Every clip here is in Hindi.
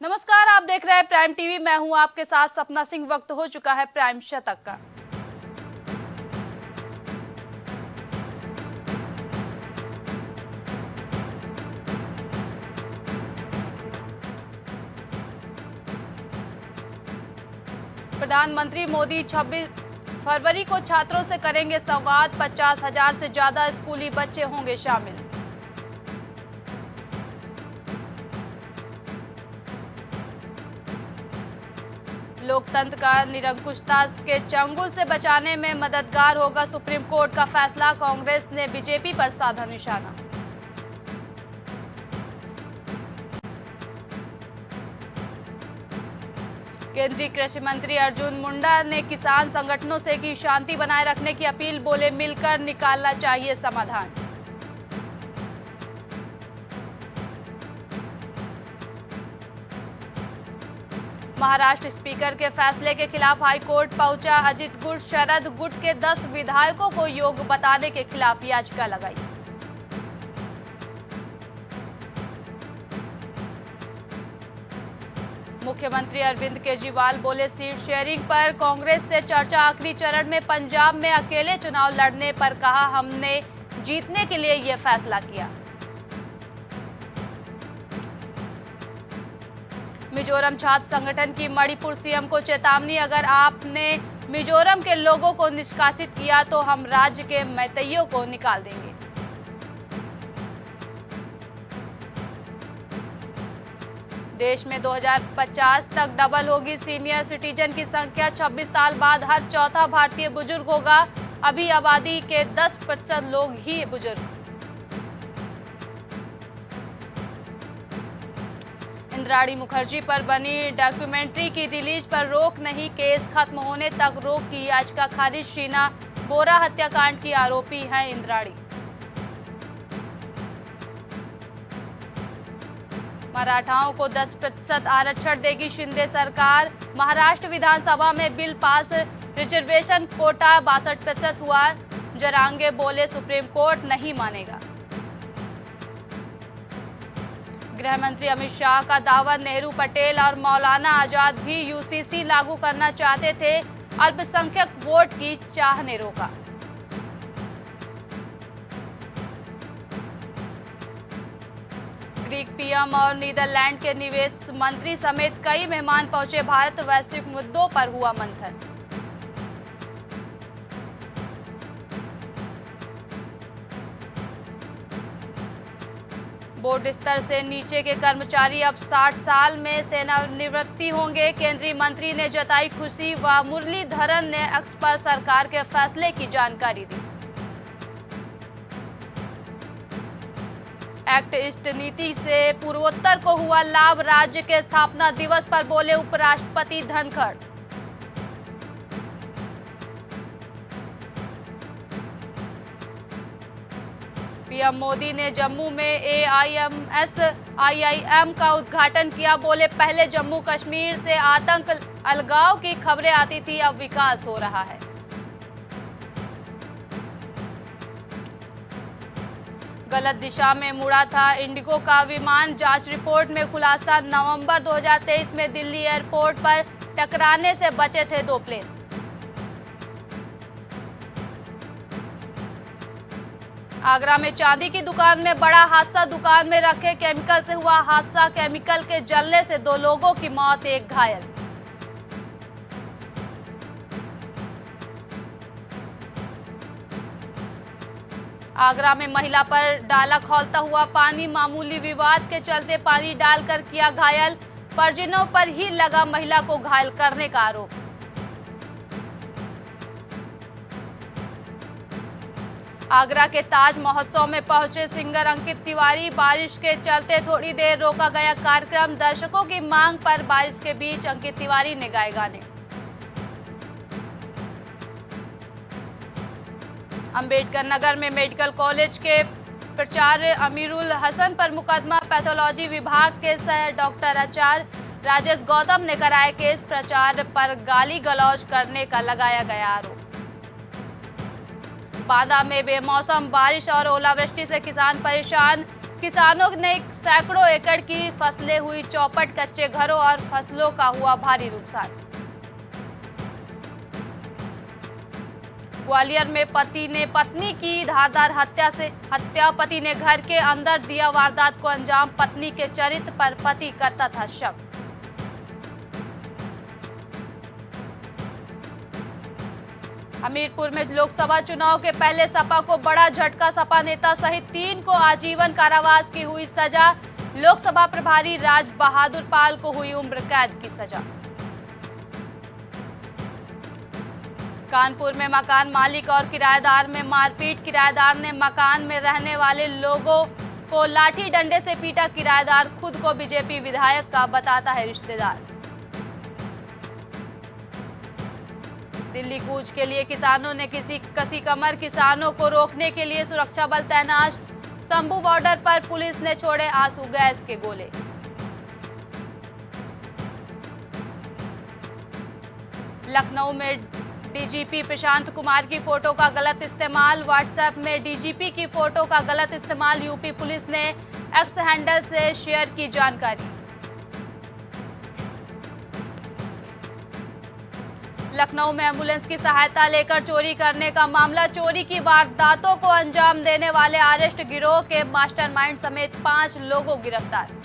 नमस्कार, आप देख रहे हैं प्राइम टीवी। मैं हूं आपके साथ सपना सिंह। वक्त हो चुका है प्राइम शतक का। प्रधानमंत्री मोदी 26 फरवरी को छात्रों से करेंगे संवाद। 50,000 से ज्यादा स्कूली बच्चे होंगे शामिल। लोकतंत्र का निरंकुशता के चंगुल से बचाने में मददगार होगा सुप्रीम कोर्ट का फैसला। कांग्रेस ने बीजेपी पर साधा निशाना। केंद्रीय कृषि मंत्री अर्जुन मुंडा ने किसान संगठनों से की शांति बनाए रखने की अपील। बोले, मिलकर निकालना चाहिए समाधान। महाराष्ट्र स्पीकर के फैसले के खिलाफ हाईकोर्ट पहुंचा अजित गुट। शरद गुट के 10 विधायकों को योग्य बताने के खिलाफ याचिका लगाई। मुख्यमंत्री अरविंद केजरीवाल बोले, सीट शेयरिंग पर कांग्रेस से चर्चा आखिरी चरण में। पंजाब में अकेले चुनाव लड़ने पर कहा, हमने जीतने के लिए यह फैसला किया। मिजोरम छात्र संगठन की मणिपुर सीएम को चेतावनी, अगर आपने मिजोरम के लोगों को निष्कासित किया तो हम राज्य के मैतेइयों को निकाल देंगे। देश में 2050 तक डबल होगी सीनियर सिटीजन की संख्या। 26 साल बाद हर चौथा भारतीय बुजुर्ग होगा। अभी आबादी के 10% लोग ही बुजुर्ग। इंद्राणी मुखर्जी पर बनी डॉक्यूमेंट्री की रिलीज पर रोक नहीं। केस खत्म होने तक रोक की याचिका खारिज। शीना बोरा हत्याकांड की आरोपी हैं इंद्राणी। मराठाओं को 10% आरक्षण देगी शिंदे सरकार। महाराष्ट्र विधानसभा में बिल पास। रिजर्वेशन कोटा 62% हुआ। जरांगे बोले, सुप्रीम कोर्ट नहीं मानेगा। गृह मंत्री अमित शाह का दावा, नेहरू, पटेल और मौलाना आजाद भी यूसीसी लागू करना चाहते थे। अल्पसंख्यक वोट की चाह ने रोका। ग्रीक पीएम और नीदरलैंड के निवेश मंत्री समेत कई मेहमान पहुंचे भारत। वैश्विक मुद्दों पर हुआ मंथन। बोर्ड स्तर से नीचे के कर्मचारी अब 60 साल में सेवानिवृत्ति होंगे। केंद्रीय मंत्री ने जताई खुशी व मुरलीधरन ने एक्स पर सरकार के फैसले की जानकारी दी। एक्ट ईस्ट नीति से पूर्वोत्तर को हुआ लाभ। राज्य के स्थापना दिवस पर बोले उपराष्ट्रपति धनखड़। पीएम मोदी ने जम्मू में AIMS IIM का उद्घाटन किया। बोले, पहले जम्मू कश्मीर से आतंक अलगाव की खबरें आती थी, अब विकास हो रहा है। गलत दिशा में मुड़ा था इंडिगो का विमान। जांच रिपोर्ट में खुलासा। नवंबर 2023 में दिल्ली एयरपोर्ट पर टकराने से बचे थे 2 प्लेन। आगरा में चांदी की दुकान में बड़ा हादसा। दुकान में रखे केमिकल से हुआ हादसा। केमिकल के जलने से 2 लोगों की मौत, 1 घायल। आगरा में महिला पर डाला खौलता हुआ पानी। मामूली विवाद के चलते पानी डालकर किया घायल। परिजनों पर ही लगा महिला को घायल करने का आरोप। आगरा के ताज महोत्सव में पहुंचे सिंगर अंकित तिवारी। बारिश के चलते थोड़ी देर रोका गया कार्यक्रम। दर्शकों की मांग पर बारिश के बीच अंकित तिवारी ने गाए गाने। अंबेडकर नगर में मेडिकल कॉलेज के प्राचार्य अमीरुल हसन पर मुकदमा। पैथोलॉजी विभाग के सह डॉक्टर आचार्य राजेश गौतम ने कराया केस। प्राचार्य पर गाली गलौज करने का लगाया गया आरोप। बांदा में बेमौसम बारिश और ओलावृष्टि से किसान परेशान। किसानों ने सैकड़ों एकड़ की फसलें हुई चौपट, कच्चे घरों और फसलों का हुआ भारी नुकसान। ग्वालियर में पति ने पत्नी की धारदार हत्या, पति ने घर के अंदर दिया वारदात को अंजाम, पत्नी के चरित्र पर पति करता था शक। हमीरपुर में लोकसभा चुनाव के पहले सपा को बड़ा झटका, सपा नेता सहित 3 को आजीवन कारावास की हुई सजा, लोकसभा प्रभारी राज बहादुर पाल को हुई उम्र कैद की सजा। कानपुर में मकान मालिक और किराएदार में मारपीट, किराएदार ने मकान में रहने वाले लोगों को लाठी डंडे से पीटा, किराएदार खुद को बीजेपी विधायक का बताता है रिश्तेदार। दिल्ली कूच के लिए किसानों ने कसी कमर, किसानों को रोकने के लिए सुरक्षा बल तैनात, शंभू बॉर्डर पर पुलिस ने छोड़े आंसू गैस के गोले। लखनऊ में डीजीपी प्रशांत कुमार की फोटो का गलत इस्तेमाल, व्हाट्सएप में डीजीपी की फोटो का गलत इस्तेमाल, यूपी पुलिस ने एक्स हैंडल से शेयर की जानकारी। लखनऊ में एम्बुलेंस की सहायता लेकर चोरी करने का मामला, चोरी की वारदातों को अंजाम देने वाले अरेस्ट, गिरोह के मास्टरमाइंड समेत 5 लोगों गिरफ्तार।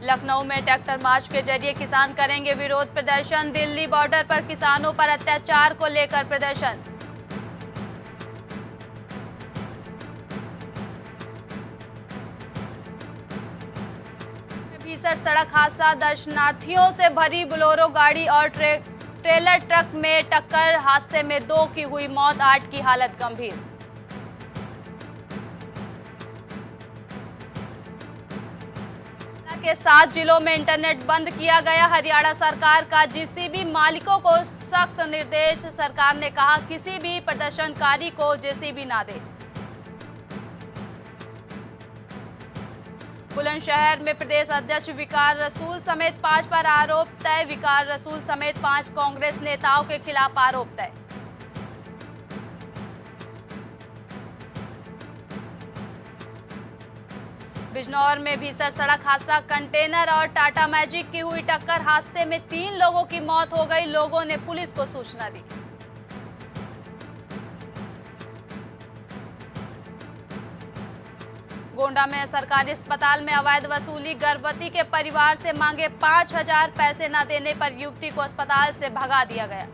लखनऊ में ट्रैक्टर मार्च के जरिए किसान करेंगे विरोध प्रदर्शन, दिल्ली बॉर्डर पर किसानों पर अत्याचार को लेकर प्रदर्शन। भीषण सड़क हादसा, दर्शनार्थियों से भरी बोलेरो गाड़ी और ट्रेलर ट्रक में टक्कर, हादसे में 2 की हुई मौत, 8 की हालत गंभीर। के 7 जिलों में इंटरनेट बंद किया गया, हरियाणा सरकार का जेसीबी मालिकों को सख्त निर्देश, सरकार ने कहा किसी भी प्रदर्शनकारी को जेसीबी ना दे। बुलंदशहर में प्रदेश अध्यक्ष विकार रसूल समेत 5 पर आरोप तय, विकार रसूल समेत 5 कांग्रेस नेताओं के खिलाफ आरोप तय। बिजनौर में भीषण सड़क हादसा, कंटेनर और टाटा मैजिक की हुई टक्कर, हादसे में 3 लोगों की मौत हो गई, लोगों ने पुलिस को सूचना दी। गोंडा में सरकारी अस्पताल में अवैध वसूली, गर्भवती के परिवार से मांगे 5,000, पैसे न देने पर युवती को अस्पताल से भगा दिया गया।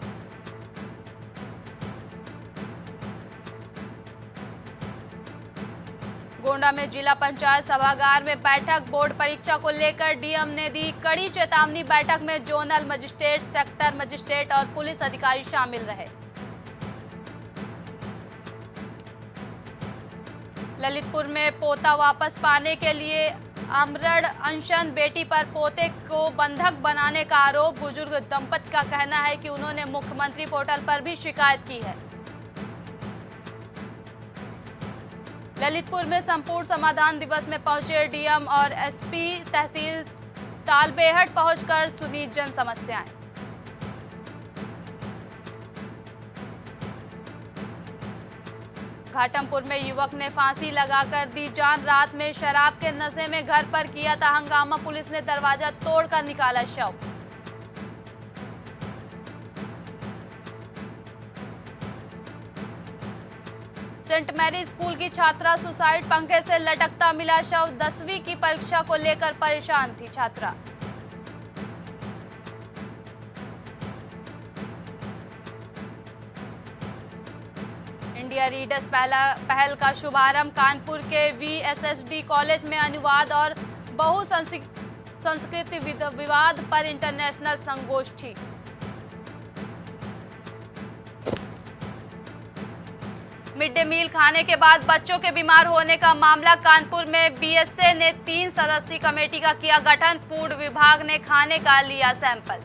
गोंडा में जिला पंचायत सभागार में बैठक, बोर्ड परीक्षा को लेकर डीएम ने दी कड़ी चेतावनी, बैठक में जोनल मजिस्ट्रेट, सेक्टर मजिस्ट्रेट और पुलिस अधिकारी शामिल रहे। ललितपुर में पोता वापस पाने के लिए आमरण अनशन, बेटी पर पोते को बंधक बनाने का आरोप, बुजुर्ग दंपति का कहना है कि उन्होंने मुख्यमंत्री पोर्टल पर भी शिकायत की है। ललितपुर में संपूर्ण समाधान दिवस में पहुंचे डीएम और एसपी, तहसील तालबेहट पहुंचकर सुनी जन समस्याएं। घाटमपुर में युवक ने फांसी लगाकर दी जान, रात में शराब के नशे में घर पर किया था हंगामा, पुलिस ने दरवाजा तोड़कर निकाला शव। सेंट मैरी स्कूल की छात्रा सुसाइड, पंखे से लटकता मिला शव, 10वीं की परीक्षा को लेकर परेशान थी छात्रा। इंडिया रीडर्स पहल का शुभारंभ, कानपुर के वीएसएसडी कॉलेज में अनुवाद और बहुसंस्कृति विवाद पर इंटरनेशनल संगोष्ठी। मिड डे मील खाने के बाद बच्चों के बीमार होने का मामला, कानपुर में बीएसए ने 3 सदस्यीय कमेटी का किया गठन, फूड विभाग ने खाने का लिया सैंपल।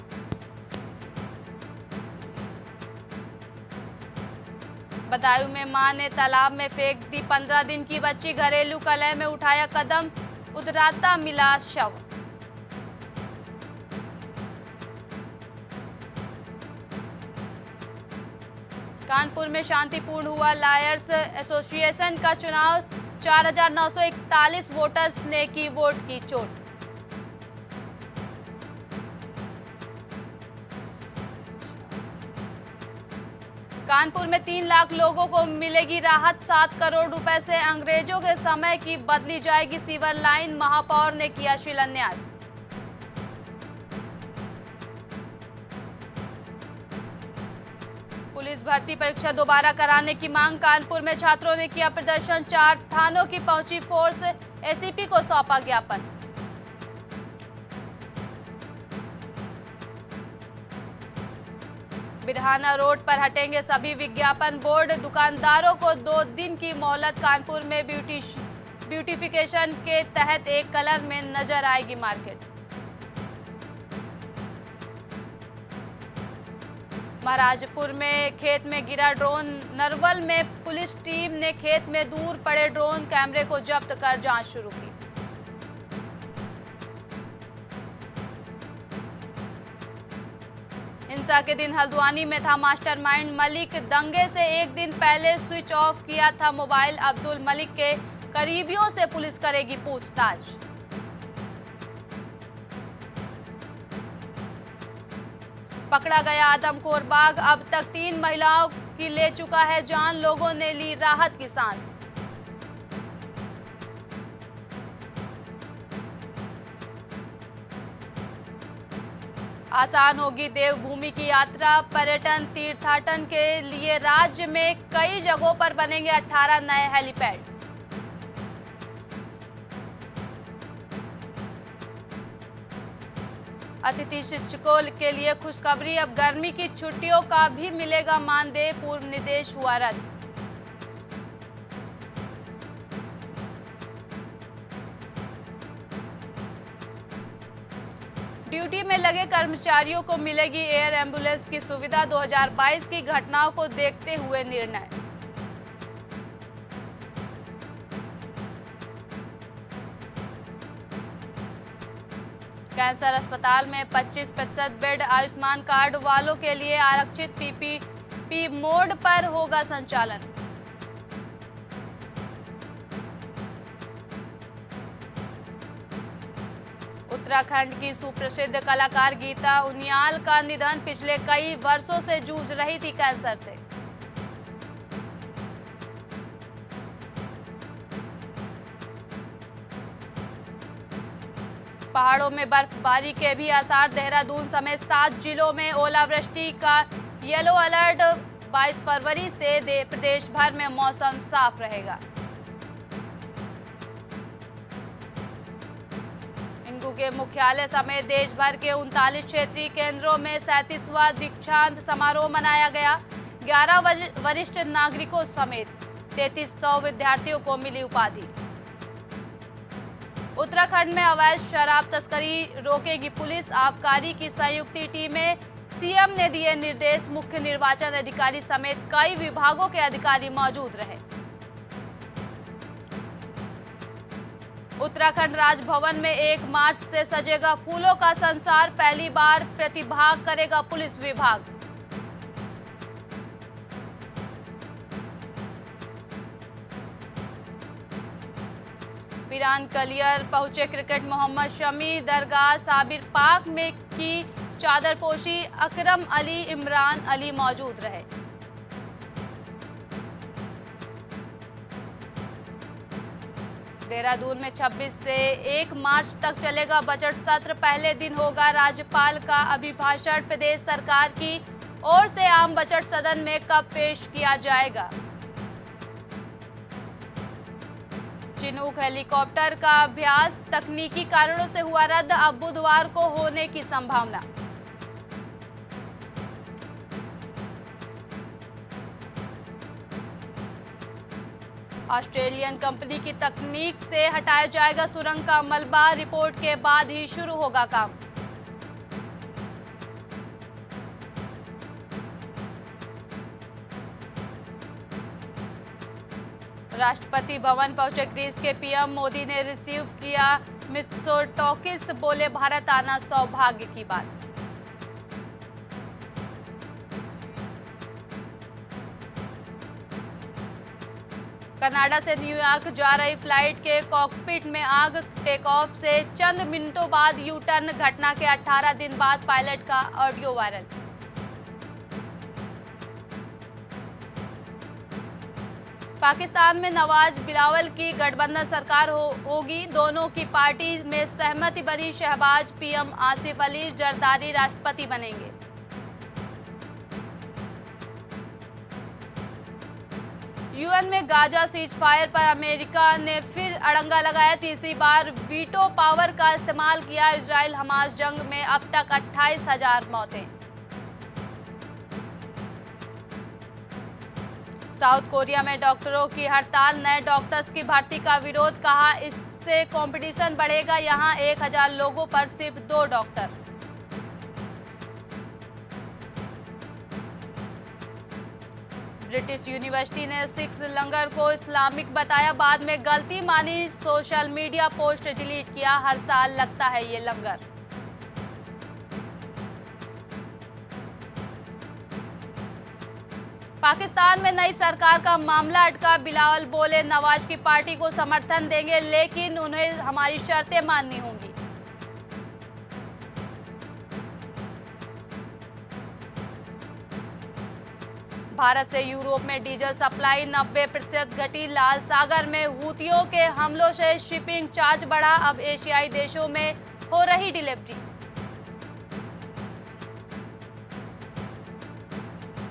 बदायूं में मां ने तालाब में फेंक दी 15 दिन की बच्ची, घरेलू कलह में उठाया कदम, उतराता मिला शव। कानपुर में शांतिपूर्ण हुआ लायर्स एसोसिएशन का चुनाव, 4,941 वोटर्स ने की वोट की चोट। कानपुर में 3 लाख लोगों को मिलेगी राहत, 7 करोड़ रुपए से अंग्रेजों के समय की बदली जाएगी सीवर लाइन, महापौर ने किया शिलान्यास। पुलिस भर्ती परीक्षा दोबारा कराने की मांग, कानपुर में छात्रों ने किया प्रदर्शन, 4 थानों की पहुंची फोर्स, एसीपी को सौंपा ज्ञापन। बिरहाना रोड पर हटेंगे सभी विज्ञापन बोर्ड, दुकानदारों को 2 दिन की मोहलत, कानपुर में ब्यूटिफिकेशन के तहत एक कलर में नजर आएगी मार्केट। महाराजपुर में खेत में गिरा ड्रोन, नरवल में पुलिस टीम ने खेत में दूर पड़े ड्रोन कैमरे को जब्त कर जांच शुरू की। हिंसा के दिन हल्द्वानी में था मास्टरमाइंड मलिक, दंगे से एक दिन पहले स्विच ऑफ किया था मोबाइल, अब्दुल मलिक के करीबियों से पुलिस करेगी पूछताछ। पकड़ा गया आदमखोर बाघ, अब तक 3 महिलाओं की ले चुका है जान, लोगों ने ली राहत की सांस। आसान होगी देवभूमि की यात्रा, पर्यटन तीर्थाटन के लिए राज्य में कई जगहों पर बनेंगे 18 नए हेलीपैड। अतिथि शिक्षकों के लिए खुशखबरी, अब गर्मी की छुट्टियों का भी मिलेगा मानदेय, पूर्व निर्देश हुआ रद्द। ड्यूटी में लगे कर्मचारियों को मिलेगी एयर एम्बुलेंस की सुविधा, 2022 की घटनाओं को देखते हुए निर्णय। कैंसर अस्पताल में 25% बेड, आयुष्मान कार्ड वालों के लिए आरक्षित, पीपीपी मोड पर होगा संचालन। उत्तराखंड की सुप्रसिद्ध कलाकार गीता उनियाल का निधन, पिछले कई वर्षों से जूझ रही थी कैंसर से। पहाड़ों में बर्फबारी के भी आसार, देहरादून समेत 7 जिलों में ओलावृष्टि का येलो अलर्ट, 22 फरवरी से प्रदेश भर में मौसम साफ रहेगा। इनगू के मुख्यालय समेत देश भर के 39 क्षेत्रीय केंद्रों में 37वां दीक्षांत समारोह मनाया गया, 11 वरिष्ठ नागरिकों समेत 3300 विद्यार्थियों को मिली उपाधि। उत्तराखंड में अवैध शराब तस्करी रोकेगी पुलिस, आबकारी की संयुक्त टीमें, सीएम ने दिए निर्देश, मुख्य निर्वाचन अधिकारी समेत कई विभागों के अधिकारी मौजूद रहे। उत्तराखंड राजभवन में 1 मार्च से सजेगा फूलों का संसार, पहली बार प्रतिभाग करेगा पुलिस विभाग। वीरान कलियर पहुंचे क्रिकेट मोहम्मद शमी, दरगाह साबिर पाक में की चादरपोशी, अकरम अली, इमरान अली मौजूद रहे। देहरादून में 26 से 1 मार्च तक चलेगा बजट सत्र, पहले दिन होगा राज्यपाल का अभिभाषण, प्रदेश सरकार की ओर से आम बजट सदन में कब पेश किया जाएगा। चिनूक हेलीकॉप्टर का अभ्यास तकनीकी कारणों से हुआ रद्द, अब बुधवार को होने की संभावना। ऑस्ट्रेलियन कंपनी की तकनीक से हटाया जाएगा सुरंग का मलबा, रिपोर्ट के बाद ही शुरू होगा काम। राष्ट्रपति भवन पहुंचे ग्रीस के पीएम, मोदी ने रिसीव किया मित्सोटाकिस, बोले भारत आना सौभाग्य की बात। कनाडा से न्यूयॉर्क जा रही फ्लाइट के कॉकपिट में आग, टेक ऑफ से चंद मिनटों बाद यू टर्न, घटना के 18 दिन बाद पायलट का ऑडियो वायरल। पाकिस्तान में नवाज बिलावल की गठबंधन सरकार होगी, दोनों की पार्टी में सहमति बनी। शहबाज पीएम, आसिफ अली जरदारी राष्ट्रपति बनेंगे। यूएन में गाजा सीज फायर पर अमेरिका ने फिर अड़ंगा लगाया, तीसरी बार वीटो पावर का इस्तेमाल किया। इजराइल हमास जंग में अब तक 28,000 मौतें। साउथ कोरिया में डॉक्टरों की हड़ताल, नए डॉक्टर्स की भर्ती का विरोध, कहा इससे कंपटीशन बढ़ेगा, यहां 1,000 लोगों पर सिर्फ 2 डॉक्टर। ब्रिटिश यूनिवर्सिटी ने सिक्स लंगर को इस्लामिक बताया, बाद में गलती मानी, सोशल मीडिया पोस्ट डिलीट किया। हर साल लगता है ये लंगर। पाकिस्तान में नई सरकार का मामला अटका, बिलावल बोले नवाज की पार्टी को समर्थन देंगे, लेकिन उन्हें हमारी शर्तें माननी होंगी। भारत से यूरोप में डीजल सप्लाई 90% घटी। लाल सागर में हूतियों के हमलों से शिपिंग चार्ज बढ़ा, अब एशियाई देशों में हो रही डिलीवरी।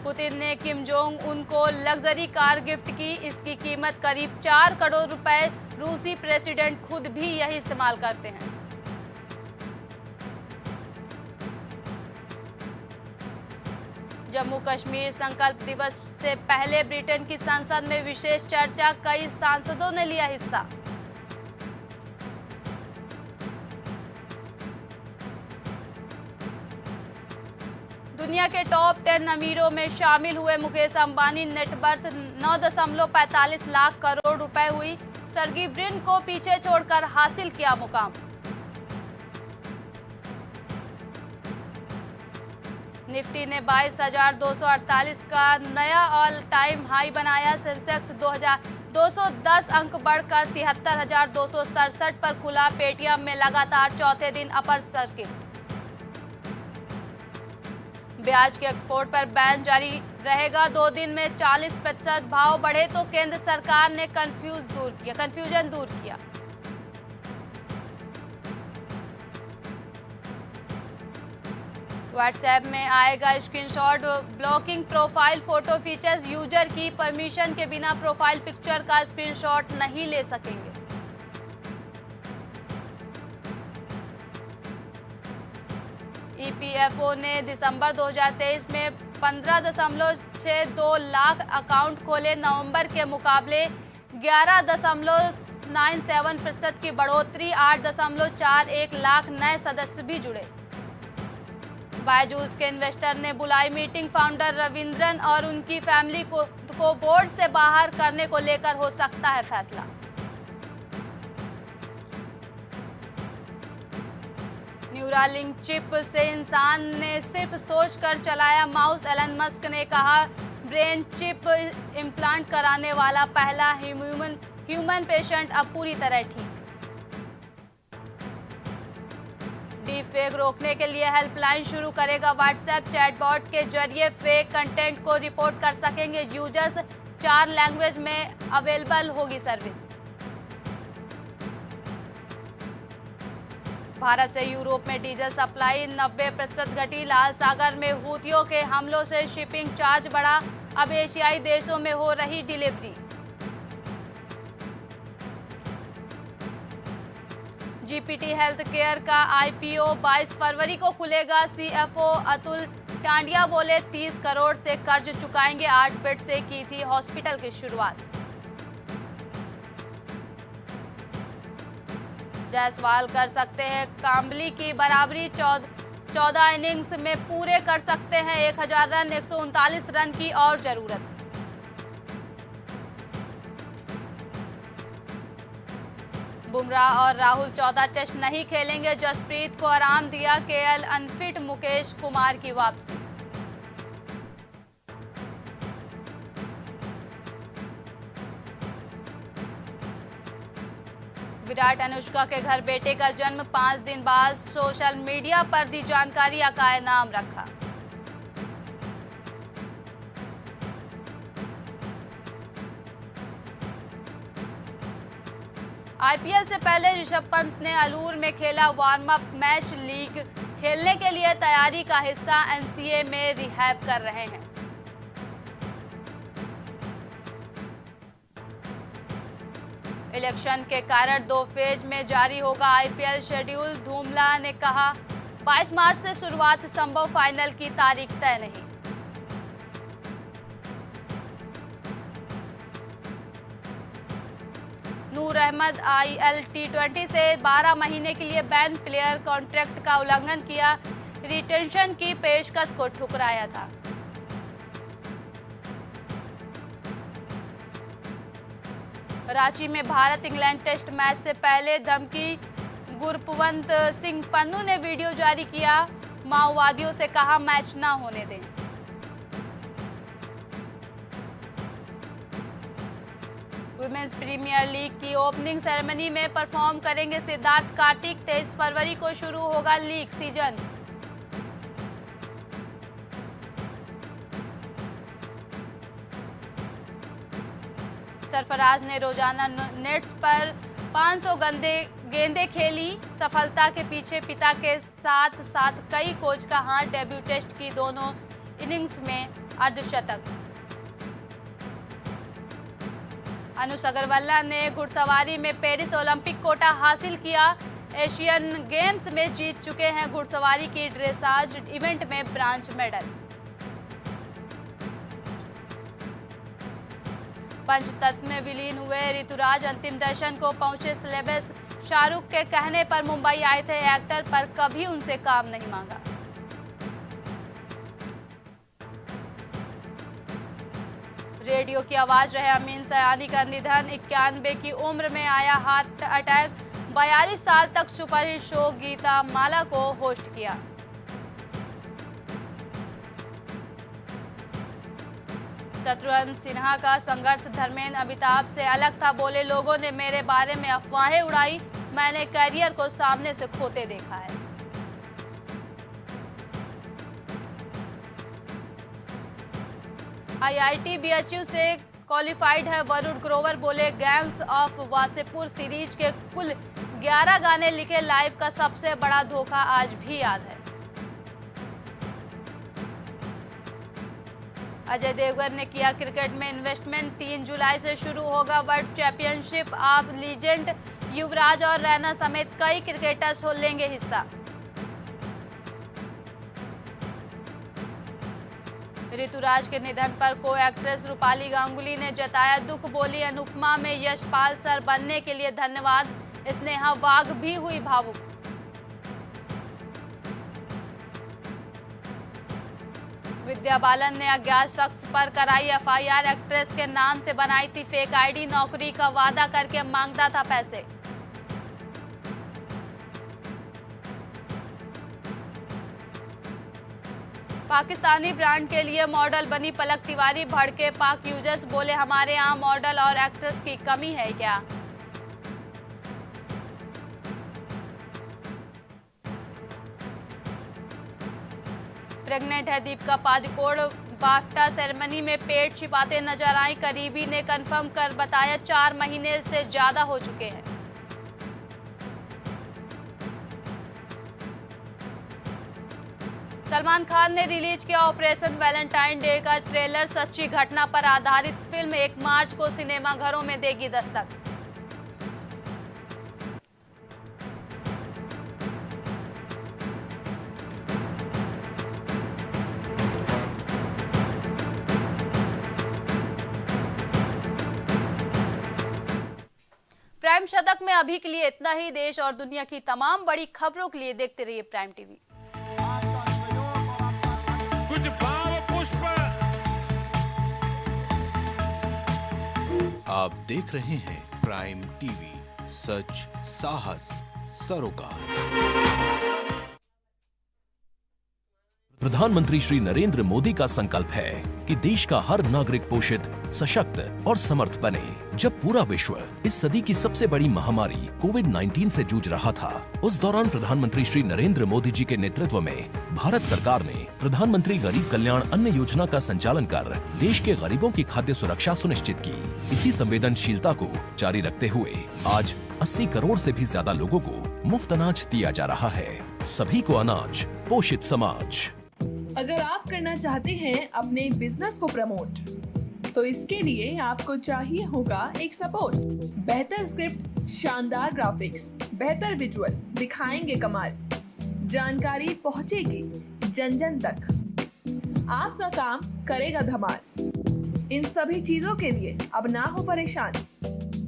पुतिन ने किम जोंग उन को लग्जरी कार गिफ्ट की, इसकी कीमत करीब 4 करोड़ रुपए। रूसी प्रेसिडेंट खुद भी यही इस्तेमाल करते हैं। जम्मू कश्मीर संकल्प दिवस से पहले ब्रिटेन की संसद में विशेष चर्चा, कई सांसदों ने लिया हिस्सा। दुनिया के टॉप 10 अमीरों में शामिल हुए मुकेश अंबानी, नेटवर्थ 9.45 लाख करोड़ रुपए हुई। सर्गी ब्रिन को पीछे छोड़कर हासिल किया मुकाम। निफ्टी ने 22,248 का नया ऑल टाइम हाई बनाया। सेंसेक्स 210 अंक बढ़कर 73,267 पर खुला। पेटीएम में लगातार चौथे दिन अपर सर्किट। ब्याज के एक्सपोर्ट पर बैन जारी रहेगा, 2 दिन में 40%। भाव बढ़े तो केंद्र सरकार ने कंफ्यूजन दूर किया। व्हाट्सएप में आएगा screenshot blocking profile photo features, user की परमिशन के बिना प्रोफाइल पिक्चर का स्क्रीनशॉट नहीं ले सकेंगे। ईपीएफओ ने दिसंबर 2023 में 15.62 लाख अकाउंट खोले, नवंबर के मुकाबले 11.97% की बढ़ोतरी, 8.41 लाख नए सदस्य भी जुड़े। बायजूस के इन्वेस्टर ने बुलाई मीटिंग, फाउंडर रविंद्रन और उनकी फैमिली को बोर्ड से बाहर करने को लेकर हो सकता है फैसला। न्यूरालिंक चिप से इंसान ने सिर्फ सोचकर चलाया माउस, एलन मस्क ने कहा। ब्रेन चिप इम्प्लांट कराने वाला पहला ह्यूमन पेशेंट अब पूरी तरह ठीक। डीप फेक रोकने के लिए हेल्पलाइन शुरू करेगा व्हाट्सएप, चैटबॉट के जरिए फेक कंटेंट को रिपोर्ट कर सकेंगे यूजर्स। 4 लैंग्वेज में अवेलेबल होगी सर्विस। भारत से यूरोप में डीजल सप्लाई 90% घटी। लाल सागर में हूतियों के हमलों से शिपिंग चार्ज बढ़ा, अब एशियाई देशों में हो रही डिलीवरी। जीपीटी हेल्थ केयर का आईपीओ 22 फरवरी को खुलेगा। सीएफओ अतुल टांडिया बोले 30 करोड़ से कर्ज चुकाएंगे, 8 बेड से की थी हॉस्पिटल की शुरुआत। जायसवाल कर सकते हैं काम्बली की बराबरी, 14 इनिंग्स में पूरे कर सकते हैं 1000 रन, 139 रन की और जरूरत। बुमराह और राहुल 14 टेस्ट नहीं खेलेंगे, जसप्रीत को आराम दिया। केएल अनफिट, मुकेश कुमार की वापसी। विराट अनुष्का के घर बेटे का जन्म 5 दिन बाद सोशल मीडिया पर दी जानकारी, अकाय नाम रखा। आईपीएल से पहले ऋषभ पंत ने अलूर में खेला वार्म अप मैच। लीग खेलने के लिए तैयारी का हिस्सा एनसीए में रिहैब कर रहे हैं। इलेक्शन के कारण 2 फेज में जारी होगा आईपीएल शेड्यूल। धूमला ने कहा 22 मार्च से शुरुआत संभव, फाइनल की तारीख तय नहीं। नूर अहमद आईएल T20 से 12 महीने के लिए बैन, प्लेयर कॉन्ट्रैक्ट का उल्लंघन किया, रिटेंशन की पेशकश को ठुकराया था। रांची में भारत इंग्लैंड टेस्ट मैच से पहले धमकी, गुरपवंत सिंह पन्नू ने वीडियो जारी किया, माओवादियों से कहा मैच ना होने दें। वुमेन्स प्रीमियर लीग की ओपनिंग सेरेमनी में परफॉर्म करेंगे सिद्धार्थ कार्तिक। 23 फरवरी को शुरू होगा लीग सीजन। सरफराज ने रोजाना नेट्स पर 500 गेंदें खेली। सफलता के पीछे पिता के साथ साथ कई कोच का हाथ। डेब्यू टेस्ट की दोनों इनिंग्स में अर्धशतक। अनुष अग्रवाल ने घुड़सवारी में पेरिस ओलंपिक कोटा हासिल किया। एशियन गेम्स में जीत चुके हैं घुड़सवारी की ड्रेसाज इवेंट में ब्रांज मेडल। पंचतत्व में विलीन हुए ऋतुराज अंतिम दर्शन को पहुंचे सिलेबस। शाहरुख के कहने पर मुंबई आए थे एक्टर, पर कभी उनसे काम नहीं मांगा। रेडियो की आवाज रहे अमीन सयानी का निधन। 91 की उम्र में आया हार्ट अटैक। 42 साल तक सुपरहिट शो गीता माला को होस्ट किया। शत्रुघ्न सिन्हा का संघर्ष, धर्मेंद्र अमिताभ से अलग था, बोले लोगों ने मेरे बारे में अफवाहें उड़ाई, मैंने करियर को सामने से खोते देखा है। आईआईटी बीएचयू से क्वालिफाइड है वरुण ग्रोवर, बोले गैंग्स ऑफ वासेपुर सीरीज के कुल 11 गाने लिखे, लाइव का सबसे बड़ा धोखा आज भी याद है। अजय देवगन ने किया क्रिकेट में इन्वेस्टमेंट। 3 जुलाई से शुरू होगा वर्ल्ड चैंपियनशिप। आप लीजेंड युवराज और रैना समेत कई क्रिकेटर्स लेंगे हिस्सा। ऋतुराज के निधन पर को एक्ट्रेस रूपाली गांगुली ने जताया दुख, बोली अनुपमा में यशपाल सर बनने के लिए धन्यवाद। स्नेहा वाघ भी हुई भावुक। विद्या बालन ने अज्ञात शख्स पर कराई एफआईआर। एक्ट्रेस के नाम से बनाई थी फेक आईडी, नौकरी का वादा करके मांगता था पैसे। पाकिस्तानी ब्रांड के लिए मॉडल बनी पलक तिवारी, भड़के पाक यूजर्स, बोले हमारे यहाँ मॉडल और एक्ट्रेस की कमी है क्या। प्रेग्नेंट है दीपिका पादुकोण, बाफ्टा सेरेमनी में पेट छिपाते नजर आई। करीबी ने कंफर्म कर बताया 4 महीने से ज्यादा हो चुके हैं। सलमान खान ने रिलीज किया ऑपरेशन वैलेंटाइन डे का ट्रेलर। सच्ची घटना पर आधारित फिल्म 1 मार्च को सिनेमाघरों में देगी दस्तक। प्राइम शतक में अभी के लिए इतना ही। देश और दुनिया की तमाम बड़ी खबरों के लिए देखते रहिए प्राइम टीवी। कुछ भाव पुष्प। आप देख रहे हैं प्राइम टीवी, सच साहस सरोकार। प्रधानमंत्री श्री नरेंद्र मोदी का संकल्प है कि देश का हर नागरिक पोषित, सशक्त और समर्थ बने। जब पूरा विश्व इस सदी की सबसे बड़ी महामारी कोविड-19 से जूझ रहा था, उस दौरान प्रधानमंत्री श्री नरेंद्र मोदी जी के नेतृत्व में भारत सरकार ने प्रधानमंत्री गरीब कल्याण अन्न योजना का संचालन कर देश के गरीबों की खाद्य सुरक्षा सुनिश्चित की। इसी संवेदनशीलता को जारी रखते हुए आज 80 करोड़ से भी ज्यादा लोगों को मुफ्त अनाज दिया जा रहा है। सभी को अनाज, पोषित समाज। अगर आप करना चाहते हैं अपने बिजनेस को प्रमोट, तो इसके लिए आपको चाहिए होगा एक सपोर्ट। बेहतर स्क्रिप्ट, शानदार ग्राफिक्स, बेहतर विजुअल, दिखाएंगे कमाल, जानकारी पहुंचेगी जन जन तक, आपका काम करेगा धमाल। इन सभी चीजों के लिए अब ना हो परेशान।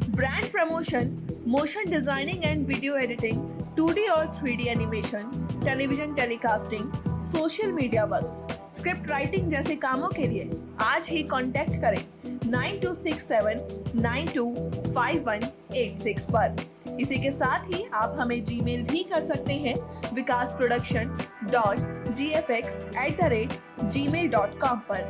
Brand promotion, motion designing and video editing, 2D और 3D animation, television telecasting, social media works, script writing जैसे कामों के लिए आज ही कांटेक्ट करें 9267925186 पर। इसी के साथ ही आप हमें जीमेल भी कर सकते हैं vikasproduction.gfx@gmail.com पर।